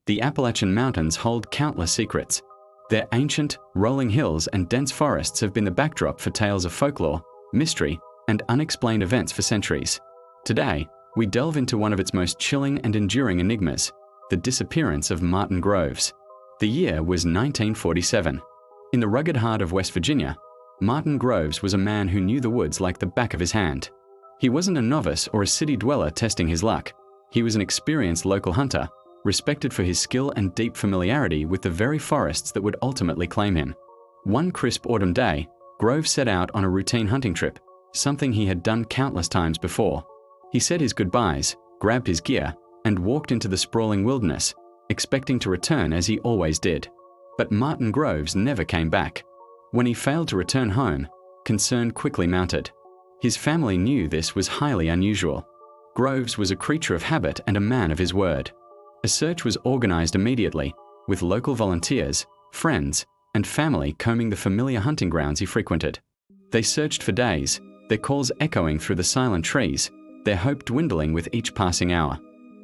The Appalachian Mountains hold countless secrets. Their ancient, rolling hills and dense forests have been the backdrop for tales of folklore, mystery, and unexplained events for centuries. Today, we delve into one of its most chilling and enduring enigmas, the disappearance of Martin Groves. The year was 1947. In the rugged heart of West Virginia, Martin Groves was a man who knew the woods like the back of his hand. He wasn't a novice or a city dweller testing his luck. He was an experienced local hunter, respected for his skill and deep familiarity with the very forests that would ultimately claim him. One crisp autumn day, Groves set out on a routine hunting trip, something he had done countless times before. He said his goodbyes, grabbed his gear, and walked into the sprawling wilderness, expecting to return as he always did. But Martin Groves never came back. When he failed to return home, concern quickly mounted. His family knew this was highly unusual. Groves was a creature of habit and a man of his word. A search was organized immediately, with local volunteers, friends, and family combing the familiar hunting grounds he frequented. They searched for days, their calls echoing through the silent trees, their hope dwindling with each passing hour.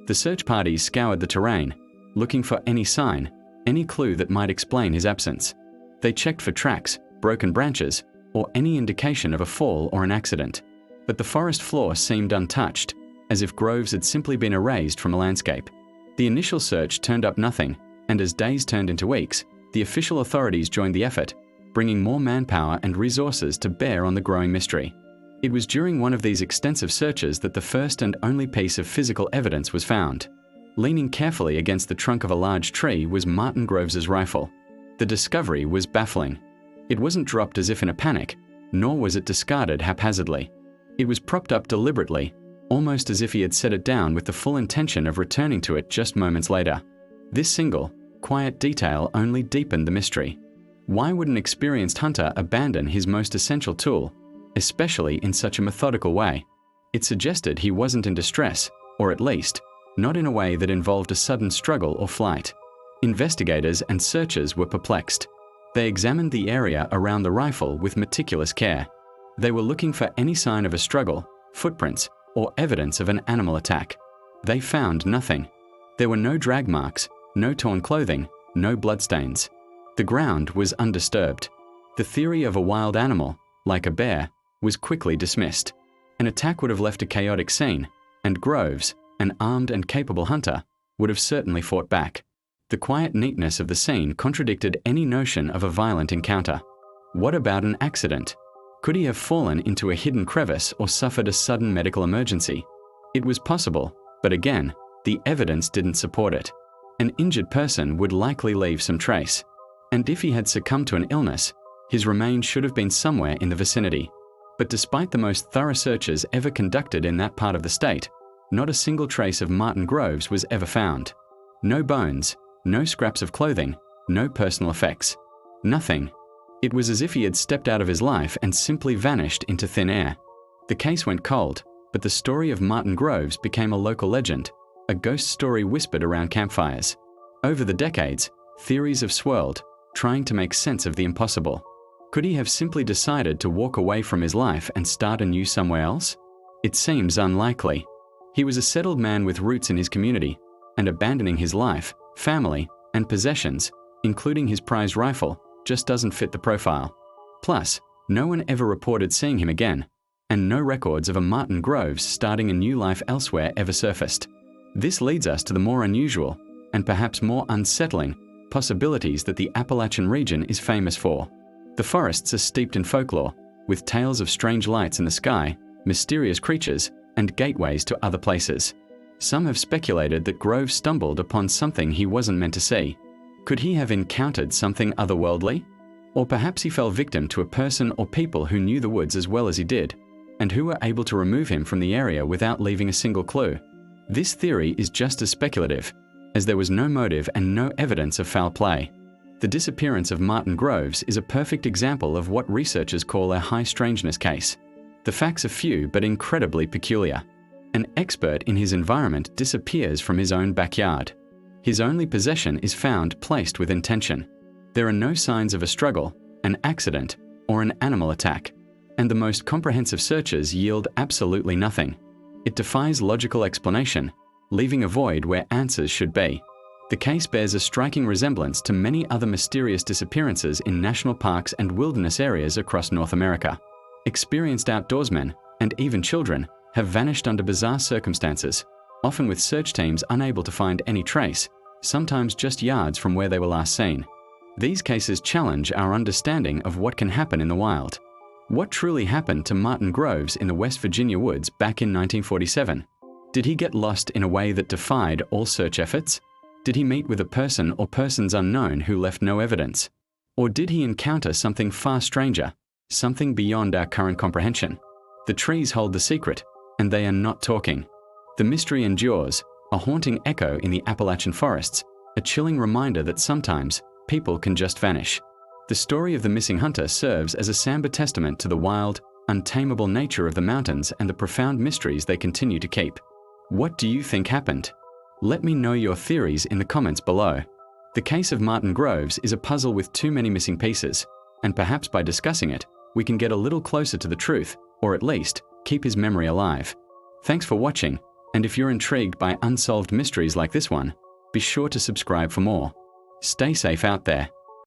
The search parties scoured the terrain, looking for any sign, any clue that might explain his absence. They checked for tracks, broken branches, or any indication of a fall or an accident. But the forest floor seemed untouched, as if Groves had simply been erased from a landscape. The initial search turned up nothing, and as days turned into weeks, the official authorities joined the effort, bringing more manpower and resources to bear on the growing mystery. It was during one of these extensive searches that the first and only piece of physical evidence was found. Leaning carefully against the trunk of a large tree was Martin Groves's rifle. The discovery was baffling. It wasn't dropped as if in a panic, nor was it discarded haphazardly. It was propped up deliberately, almost as if he had set it down with the full intention of returning to it just moments later. This single, quiet detail only deepened the mystery. Why would an experienced hunter abandon his most essential tool, especially in such a methodical way? It suggested he wasn't in distress, or at least, not in a way that involved a sudden struggle or flight. Investigators and searchers were perplexed. They examined the area around the rifle with meticulous care. They were looking for any sign of a struggle, footprints, or evidence of an animal attack. They found nothing. There were no drag marks, no torn clothing, no bloodstains. The ground was undisturbed. The theory of a wild animal, like a bear, was quickly dismissed. An attack would have left a chaotic scene, and Groves, an armed and capable hunter, would have certainly fought back. The quiet neatness of the scene contradicted any notion of a violent encounter. What about an accident? Could he have fallen into a hidden crevice or suffered a sudden medical emergency? It was possible, but again, the evidence didn't support it. An injured person would likely leave some trace. And if he had succumbed to an illness, his remains should have been somewhere in the vicinity. But despite the most thorough searches ever conducted in that part of the state, not a single trace of Martin Groves was ever found. No bones, no scraps of clothing, no personal effects. Nothing. It was as if he had stepped out of his life and simply vanished into thin air. The case went cold, but the story of Martin Groves became a local legend, a ghost story whispered around campfires. Over the decades, theories have swirled, trying to make sense of the impossible. Could he have simply decided to walk away from his life and start anew somewhere else? It seems unlikely. He was a settled man with roots in his community, and abandoning his life, family, and possessions, including his prized rifle, just doesn't fit the profile. Plus, no one ever reported seeing him again, and no records of a Martin Groves starting a new life elsewhere ever surfaced. This leads us to the more unusual, and perhaps more unsettling, possibilities that the Appalachian region is famous for. The forests are steeped in folklore, with tales of strange lights in the sky, mysterious creatures, and gateways to other places. Some have speculated that Groves stumbled upon something he wasn't meant to see. Could he have encountered something otherworldly? Or perhaps he fell victim to a person or people who knew the woods as well as he did, and who were able to remove him from the area without leaving a single clue. This theory is just as speculative, as there was no motive and no evidence of foul play. The disappearance of Martin Groves is a perfect example of what researchers call a high strangeness case. The facts are few but incredibly peculiar. An expert in his environment disappears from his own backyard. His only possession is found placed with intention. There are no signs of a struggle, an accident, or an animal attack, and the most comprehensive searches yield absolutely nothing. It defies logical explanation, leaving a void where answers should be. The case bears a striking resemblance to many other mysterious disappearances in national parks and wilderness areas across North America. Experienced outdoorsmen, and even children, have vanished under bizarre circumstances, often with search teams unable to find any trace, sometimes just yards from where they were last seen. These cases challenge our understanding of what can happen in the wild. What truly happened to Martin Groves in the West Virginia woods back in 1947? Did he get lost in a way that defied all search efforts? Did he meet with a person or persons unknown who left no evidence? Or did he encounter something far stranger, something beyond our current comprehension? The trees hold the secret, and they are not talking. The mystery endures, a haunting echo in the Appalachian forests, a chilling reminder that sometimes people can just vanish. The story of the missing hunter serves as a somber testament to the wild, untamable nature of the mountains and the profound mysteries they continue to keep. What do you think happened? Let me know your theories in the comments below. The case of Martin Groves is a puzzle with too many missing pieces, and perhaps by discussing it, we can get a little closer to the truth, or at least keep his memory alive. Thanks for watching, and if you're intrigued by unsolved mysteries like this one, be sure to subscribe for more. Stay safe out there.